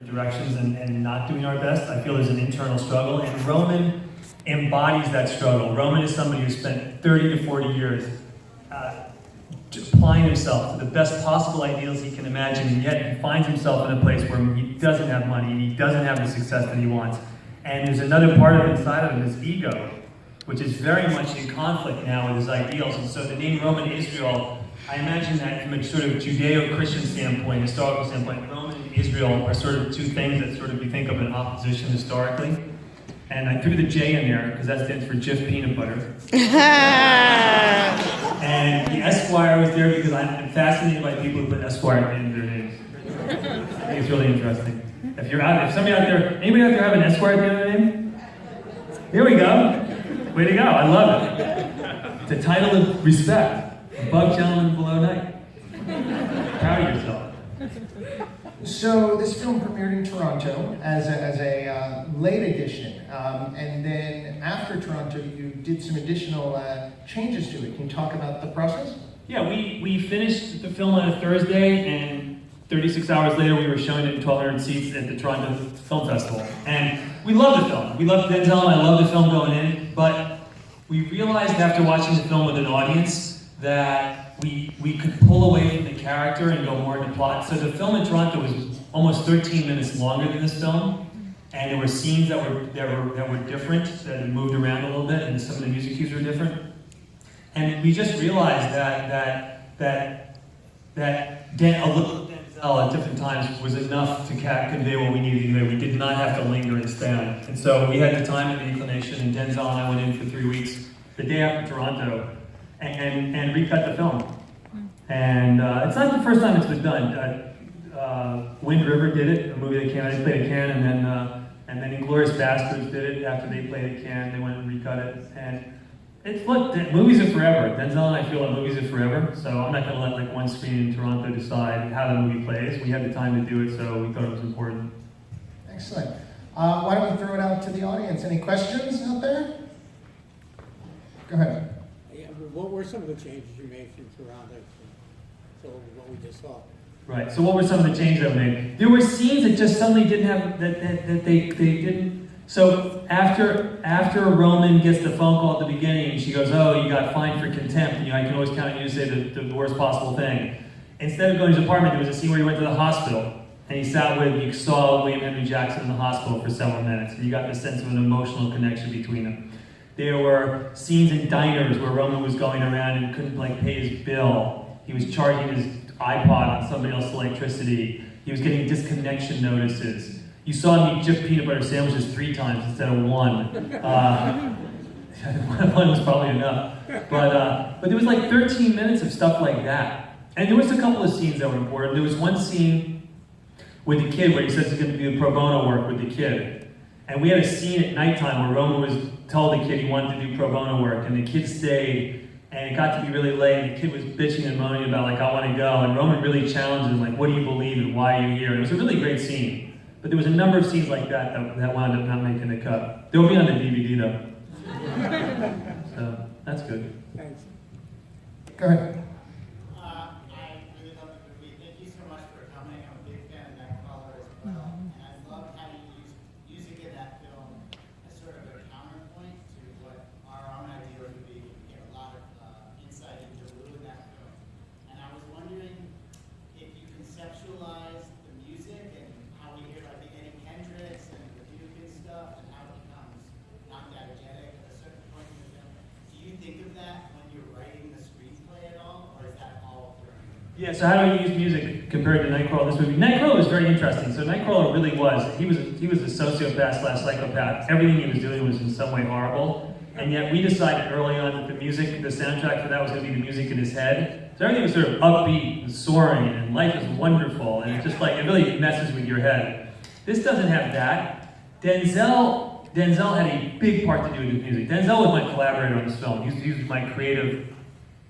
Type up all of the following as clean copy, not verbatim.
directions and not doing our best. I feel there's an internal struggle, and Roman embodies that struggle. Roman is somebody who spent 30 to 40 years applying himself to the best possible ideals he can imagine, and yet he finds himself in a place where he doesn't have money, and he doesn't have the success that he wants. And there's another part of inside of him, his ego, which is very much in conflict now with his ideals. And so the name Roman Israel, I imagine that from a sort of Judeo-Christian standpoint, historical standpoint, Roman and Israel are sort of two things that sort of we think of in opposition historically. And I threw the J in there because that stands for Jif Peanut Butter. And the Esquire was there because I'm fascinated by people who put Esquire in their names. I think it's really interesting. If somebody out there, anybody out there have an Esquire at the end of their name? Here we go. Way to go, I love it. It's a title of respect. Above gentlemen, below knight. Proud of yourself. So this film premiered in Toronto as a late edition, and then after Toronto you did some additional changes to it. Can you talk about the process? Yeah, we finished the film on a Thursday, and 36 hours later we were showing it in 1,200 seats at the Toronto Film Festival. And we loved the film. We loved Denzel, and I loved the film going in, but we realized after watching the film with an audience that we could pull away from the character and go more into plot. So the film in Toronto was almost 13 minutes longer than this film, and there were scenes that were different, that had moved around a little bit, and some of the music cues were different. And we just realized that a little Denzel at different times was enough to convey what we needed to convey. We did not have to linger and stay on it. And so we had the time and the inclination, and Denzel and I went in for 3 weeks, the day after Toronto, and recut the film. And it's not the first time it's been done. Wind River did it, a movie that came out, they played at Cannes, and then Inglourious Basterds did it after they played at Cannes. They went and recut it. And movies are forever. Denzel and I feel like movies are forever, so I'm not going to let one screen in Toronto decide how the movie plays. We had the time to do it, so we thought it was important. Excellent. Why don't we throw it out to the audience? Any questions out there? Go ahead. What were some of the changes you made from Toronto to what we just saw? Right. So what were some of the changes that we made? There were scenes that just suddenly didn't have that they didn't. So after Roman gets the phone call at the beginning, she goes, "Oh, you got fined for contempt." I can always count on you to say the worst possible thing. Instead of going to his apartment, there was a scene where he went to the hospital and you saw William Henry Jackson in the hospital for several minutes, and you got the sense of an emotional connection between them. There were scenes in diners where Roman was going around and couldn't pay his bill. He was charging his iPod on somebody else's electricity. He was getting disconnection notices. You saw him eat Jif Peanut Butter sandwiches 3 times instead of 1. One was probably enough. But there was 13 minutes of stuff like that. And there was a couple of scenes that were important. There was one scene with the kid where he says he's going to do pro bono work with the kid. And we had a scene at nighttime where Roman told the kid he wanted to do pro bono work, and the kid stayed, and it got to be really late, and the kid was bitching and moaning about, I want to go, and Roman really challenged him, what do you believe and why are you here? And it was a really great scene. But there was a number of scenes like that wound up not making the cut. They'll be on the DVD, though. So, that's good. Thanks. Go ahead. I really love the movie. Thank you so much for coming. I'm a big fan of Nightcrawler as well. And I loved how you used music in that film as sort of a counterpoint to what our own ideas would be. We get a lot of insight into Lou in that film. And I was wondering if you conceptualize the music and how we hear the Eddie Kendricks and the Duke and stuff, and how it becomes not diegetic at a certain point in the film. Do you think of that when you're writing the screenplay at all, or is that all during? Yeah, so how do I use music compared to Nightcrawler in this movie? Nightcrawler was very interesting. So Nightcrawler really was, he was a sociopath/psychopath. Everything he was doing was in some way horrible. And yet we decided early on that the soundtrack for that was going to be the music in his head. So everything was sort of upbeat and soaring, and life is wonderful, and it's just it really messes with your head. This doesn't have that. Denzel had a big part to do with the music. Denzel was my collaborator on this film. He was my creative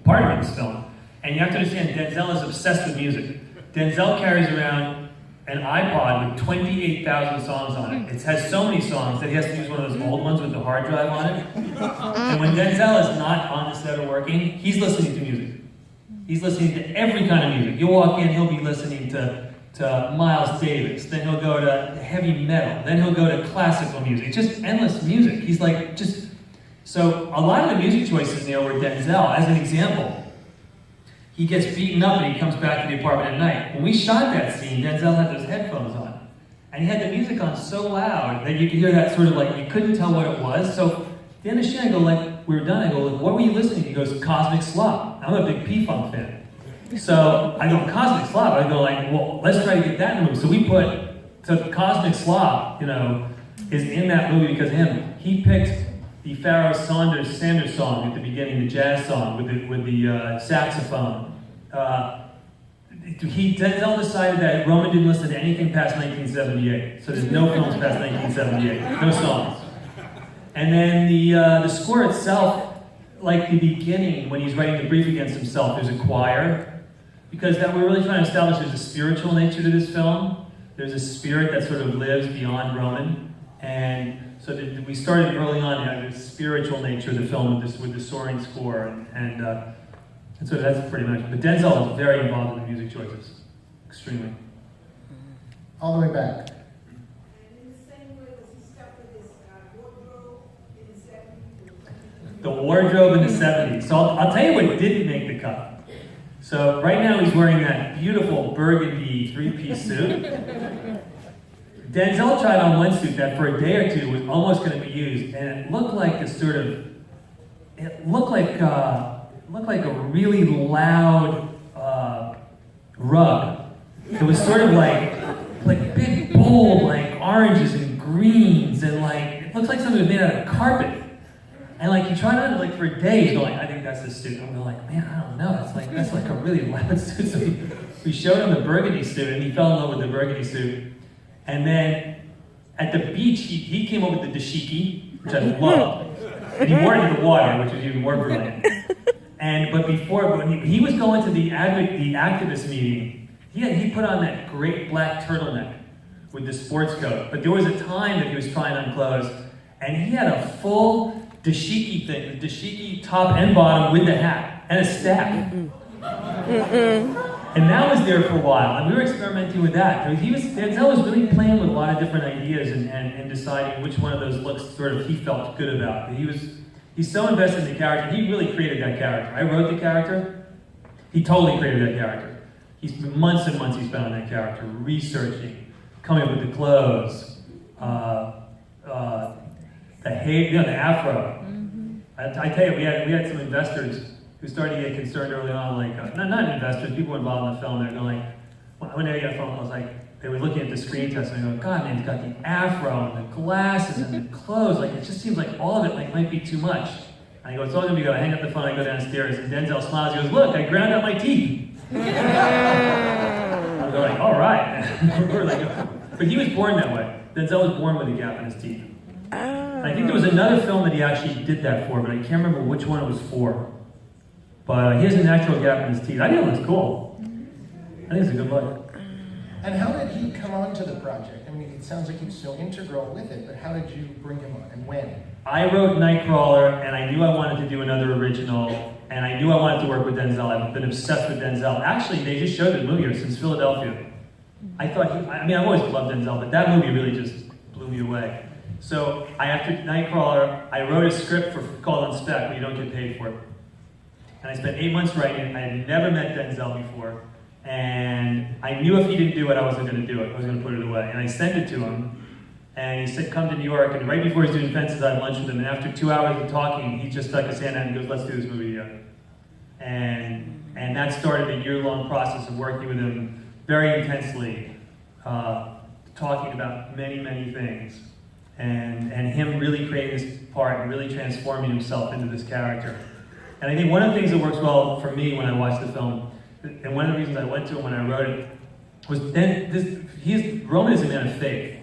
partner in this film. And you have to understand, Denzel is obsessed with music. Denzel carries around an iPod with 28,000 songs on it. It has so many songs that he has to use one of those old ones with the hard drive on it. And when Denzel is not on the set or working, he's listening to music. He's listening to every kind of music. You'll walk in, he'll be listening to to Miles Davis, then he'll go to heavy metal, then he'll go to classical music, just endless music. He's like, so a lot of the music choices, were Denzel, as an example. He gets beaten up and he comes back to the apartment at night. When we shot that scene, Denzel had those headphones on. And he had the music on so loud that you could hear that sort of like, you couldn't tell what it was. So at the end of the shoot, I go like, we were done, I go, like, what were you listening to? He goes, Cosmic Slop. I'm a big P-Funk fan. So I go, Cosmic Slop. I go like, well, let's try to get that in the movie. So we so Cosmic Slop, is in that movie because of him. He picked the Pharoah Sanders song at the beginning, the jazz song with the saxophone. Denzel decided that Roman didn't listen to anything past 1978. So there's no films past 1978, no songs. And then the score itself, like the beginning, when he's writing the brief against himself, there's a choir. Because that we're really trying to establish there's a spiritual nature to this film. There's a spirit that sort of lives beyond Roman. And so we started early on to have this spiritual nature of the film with the soaring score. And so that's pretty much. But Denzel is very involved in the music choices. Extremely. All the way back. And in the same way, was he stuck with his wardrobe in the 70s? The wardrobe in the 70s. So I'll tell you what didn't make the cut. So right now he's wearing that beautiful burgundy three-piece suit. Denzel tried on one suit that for a day or two was almost going to be used, and it looked like a really loud rug. It was sort of like big, bold, like oranges and greens, and it looks like something was made out of carpet. And he tried on it for a day. He's going, I think that's the suit. I'm going man, I don't know. That's a really loud suit. So we showed him the burgundy suit, and he fell in love with the burgundy suit. And then at the beach, he came up with the dashiki, which I loved. And he wore it in the water, which was even more brilliant. But before, when he was going to the activist meeting, he put on that great black turtleneck with the sports coat. But there was a time that he was trying on clothes, and he had a full dashiki thing, the dashiki top and bottom with the hat and a staff. And that was there for a while, and we were experimenting with that. Denzel was really playing with a lot of different ideas and deciding which one of those looks sort of he felt good about. He's so invested in the character. He really created that character. I wrote the character. He totally created that character. He's been months and months he spent on that character, researching, coming up with the clothes, the afro. I tell you, we had some investors who started to get concerned early on, not investors, people involved in the film. They're going when they got a phone call, they were looking at the screen test and they go, God, man, he's got the afro and the glasses and the clothes. It just seems like all of it might be too much. And I go, it's all gonna be good. I hang up the phone, I go downstairs, and Denzel smiles. He goes, look, I ground out my teeth. I was all right. But he was born that way. Denzel was born with a gap in his teeth. I think there was another film that he actually did that for, but I can't remember which one it was for. But he has a natural gap in his teeth. I think it looks cool. I think it's a good look. And how did he come onto the project? I mean, it sounds like he's so integral with it, but how did you bring him on and when? I wrote Nightcrawler, and I knew I wanted to do another original, and I knew I wanted to work with Denzel. I've been obsessed with Denzel. Actually, they just showed the movie here since Philadelphia. I've always loved Denzel, but that movie really just blew me away. So after Nightcrawler, I wrote a script called On Spec, but you don't get paid for it. And I spent 8 months writing it. I had never met Denzel before. And I knew if he didn't do it, I wasn't going to do it. I was going to put it away. And I sent it to him. And he said, come to New York. And right before he was doing Fences, I had lunch with him. And after 2 hours of talking, he just stuck his hand out and goes, let's do this movie together. And that started a year-long process of working with him very intensely, talking about many, many things. And him really creating this part and really transforming himself into this character. And I think one of the things that works well for me when I watch the film, and one of the reasons I went to him when I wrote it, was Roman is a man of faith.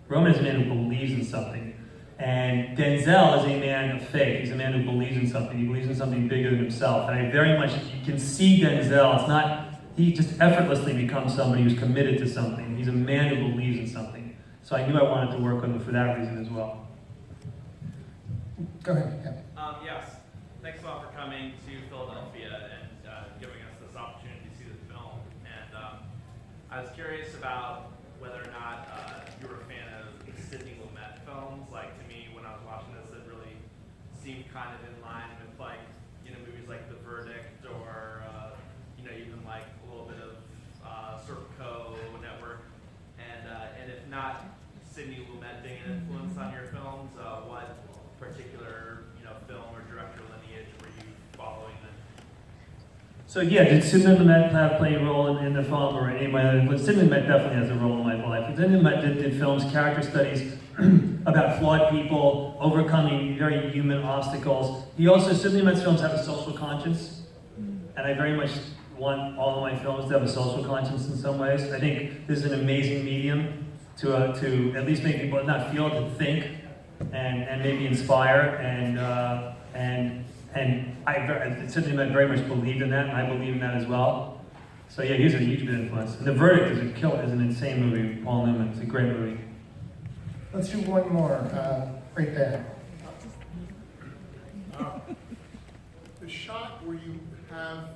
Roman is a man who believes in something. And Denzel is a man of faith. He's a man who believes in something. He believes in something bigger than himself. And I very much, you can see Denzel, he just effortlessly becomes somebody who's committed to something. He's a man who believes in something. So I knew I wanted to work with him for that reason as well. Go ahead, Kevin. Yes. Thanks a lot for coming to Philadelphia and giving us this opportunity to see the film. And I I was curious about whether or not you were a fan of Sidney Lumet films. Like, to me, when I was watching this, it really seemed kind of in line with, like, you know, movies like The Verdict or, you know, even like a little bit of Serpico Network. And if not Sidney Lumet being an influence on your films, what particular, you know, film or director lineage were you following then? So yeah, did Sidney Lumet play a role in the film or anybody? Sidney Lumet definitely has a role in my life. Sidney Lumet did films, character studies about flawed people, overcoming very human obstacles. Sidney Lumet's films have a social conscience, and I very much want all of my films to have a social conscience in some ways. I think this is an amazing medium to at least make people not feel, to think, and maybe inspire, and Sidney Lumet very much believed in that, and I believe in that as well. So yeah, he's a huge bit of influence. And The Verdict is an insane movie with Paul Newman. It's a great movie. Let's do one more, right there. The shot where you have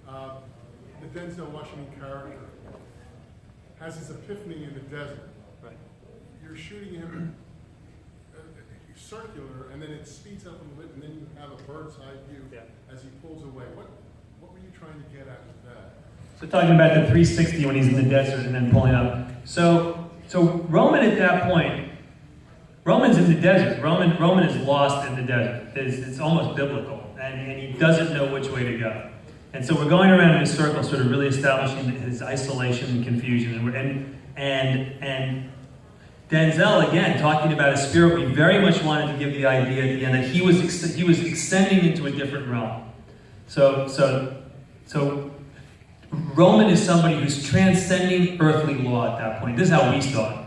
the Denzel Washington character has his epiphany in the desert. Right. You're shooting him circular, and then it speeds up a little bit, and then you have a bird's eye view as he pulls away. What were you trying to get at with that? So talking about the 360 when he's in the desert and then pulling up. So Roman at that point, Roman's in the desert. Roman is lost in the desert. It's almost biblical, and he doesn't know which way to go. And so we're going around in a circle, sort of really establishing his isolation and confusion. And Denzel, again, talking about a spirit, we very much wanted to give the idea at the end that he was extending into a different realm. So Roman is somebody who's transcending earthly law at that point. This is how we saw it.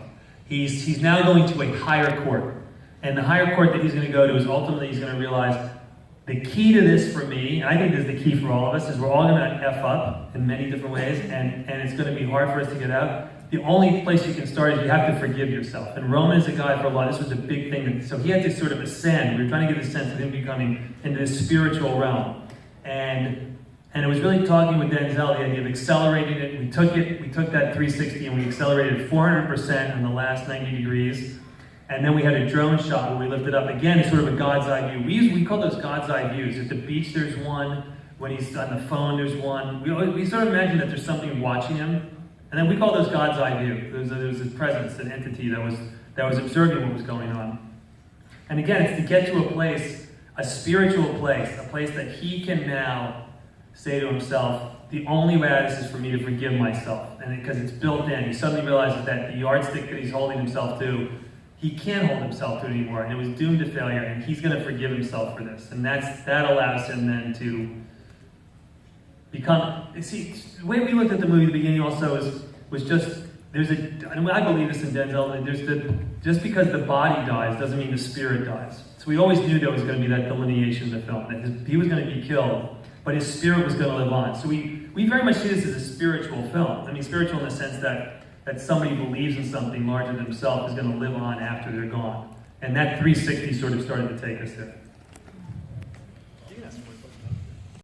He's now going to a higher court. And the higher court that he's going to go to is ultimately he's going to realize the key to this for me, and I think this is the key for all of us, is we're all going to F up in many different ways, and it's going to be hard for us to get out. The only place you can start is you have to forgive yourself. And Roman is a guy for a lot. This was a big thing. So he had to sort of ascend. We were trying to get a sense of him becoming into this spiritual realm. And it was really talking with Denzel, the idea of accelerating it. We took that 360 and we accelerated 400% in the last 90 degrees. And then we had a drone shot where we lifted up again, sort of a God's eye view. We call those God's eye views. At the beach, there's one. When he's on the phone, there's one. We sort of imagine that there's something watching him. And then we call those God's eye view. There was a presence, an entity that was observing what was going on. And again, it's to get to a place, a spiritual place, a place that he can now say to himself, the only way out of this is for me to forgive myself. And because it's built in, he suddenly realizes that the yardstick that he's holding himself to, he can't hold himself to it anymore, and it was doomed to failure, and he's going to forgive himself for this. And that allows him then to become, see, the way we looked at the movie at the beginning also was just, I believe this in Denzel, just because the body dies doesn't mean the spirit dies. So we always knew there was going to be that delineation in the film, that he was going to be killed, but his spirit was going to live on. So we very much see this as a spiritual film. I mean, spiritual in the sense that somebody believes in something larger than themselves is going to live on after they're gone. And that 360 sort of started to take us there.